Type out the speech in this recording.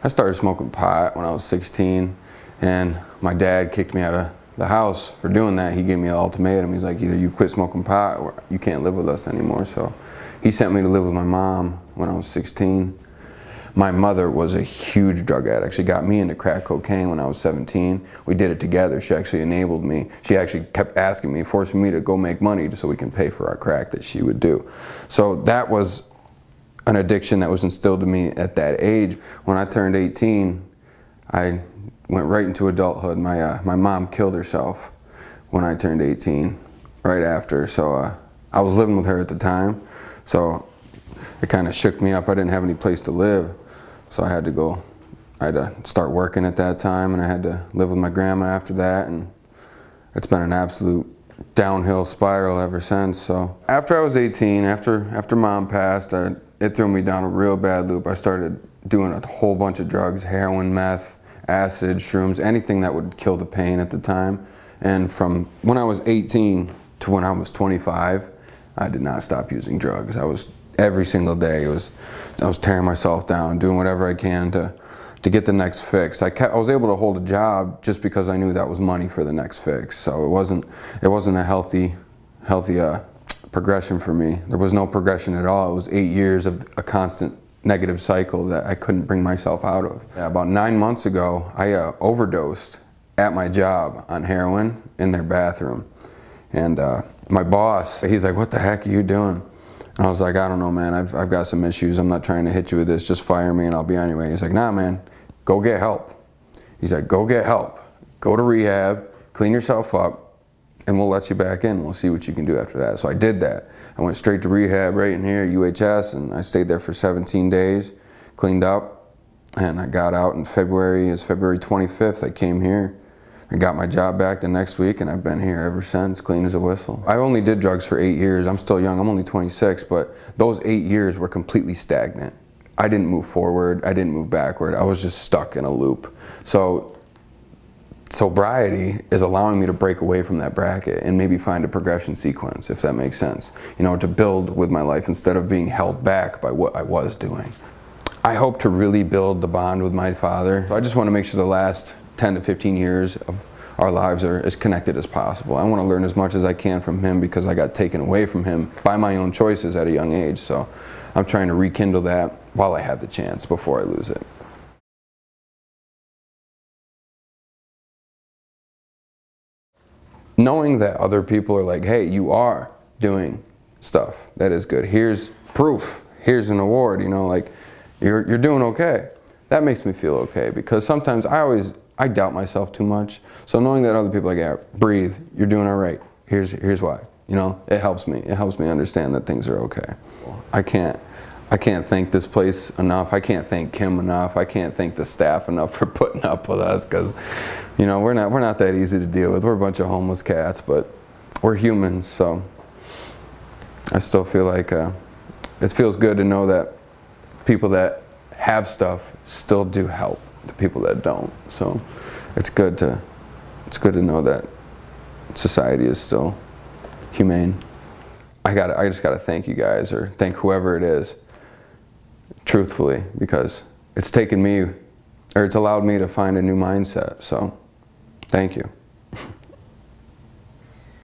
I started smoking pot when I was 16, and my dad kicked me out of the house for doing that. He gave me an ultimatum. He's like, either you quit smoking pot or you can't live with us anymore. So he sent me to live with my mom when I was 16. My mother was a huge drug addict. She got me into crack cocaine when I was 17. We did it together. She actually enabled me. She actually kept asking me, forcing me to go make money so we can pay for our crack that she would do. So that was an addiction that was instilled in me at that age. When I turned 18, I went right into adulthood. My mom killed herself when I turned 18, right after. So I was living with her at the time, so it kind of shook me up. I didn't have any place to live, so I had to start working at that time, and I had to live with my grandma after that, and it's been an absolute downhill spiral ever since. So after I was 18, after mom passed, it threw me down a real bad loop. I started doing a whole bunch of drugs: heroin, meth, acid, shrooms, anything that would kill the pain at the time. And from when I was 18 to when I was 25, I did not stop using drugs. Every single day, I was tearing myself down, doing whatever I can to get the next fix. I was able to hold a job just because I knew that was money for the next fix. So it wasn't a healthy progression for me. There was no progression at all. It was 8 years of a constant negative cycle that I couldn't bring myself out of. About 9 months ago, I overdosed at my job on heroin in their bathroom. And my boss, he's like, "What the heck are you doing?" And I was like, "I don't know, man. I've got some issues. I'm not trying to hit you with this. Just fire me and I'll be on your way." And he's like, "Nah, man, go get help." He's like, "Go get help. Go to rehab, clean yourself up, and we'll let you back in. We'll see what you can do after that." So I did that. I went straight to rehab right in here, UHS, and I stayed there for 17 days, cleaned up, and I got out in February. It's February 25th. I came here. I got my job back the next week, and I've been here ever since, clean as a whistle. I only did drugs for 8 years. I'm still young. I'm only 26, but those 8 years were completely stagnant. I didn't move forward. I didn't move backward. I was just stuck in a loop. So sobriety is allowing me to break away from that bracket and maybe find a progression sequence, if that makes sense. You know, to build with my life instead of being held back by what I was doing. I hope to really build the bond with my father. I just want to make sure the last 10 to 15 years of our lives are as connected as possible. I want to learn as much as I can from him because I got taken away from him by my own choices at a young age. So I'm trying to rekindle that while I have the chance before I lose it. Knowing that other people are like, "Hey, you are doing stuff that is good. Here's proof. Here's an award, you know, like you're doing okay." That makes me feel okay, because sometimes I doubt myself too much. So knowing that other people are like, "Yeah, breathe, you're doing all right. Here's why." You know, it helps me. It helps me understand that things are okay. I can't thank this place enough. I can't thank Kim enough. I can't thank the staff enough for putting up with us, because, you know, we're not that easy to deal with. We're a bunch of homeless cats, but we're humans. So I still feel like it feels good to know that people that have stuff still do help the people that don't. So it's good to know that society is still humane. I just gotta thank you guys, or thank whoever it is, truthfully, because it's taken me, or it's allowed me to find a new mindset. So thank you.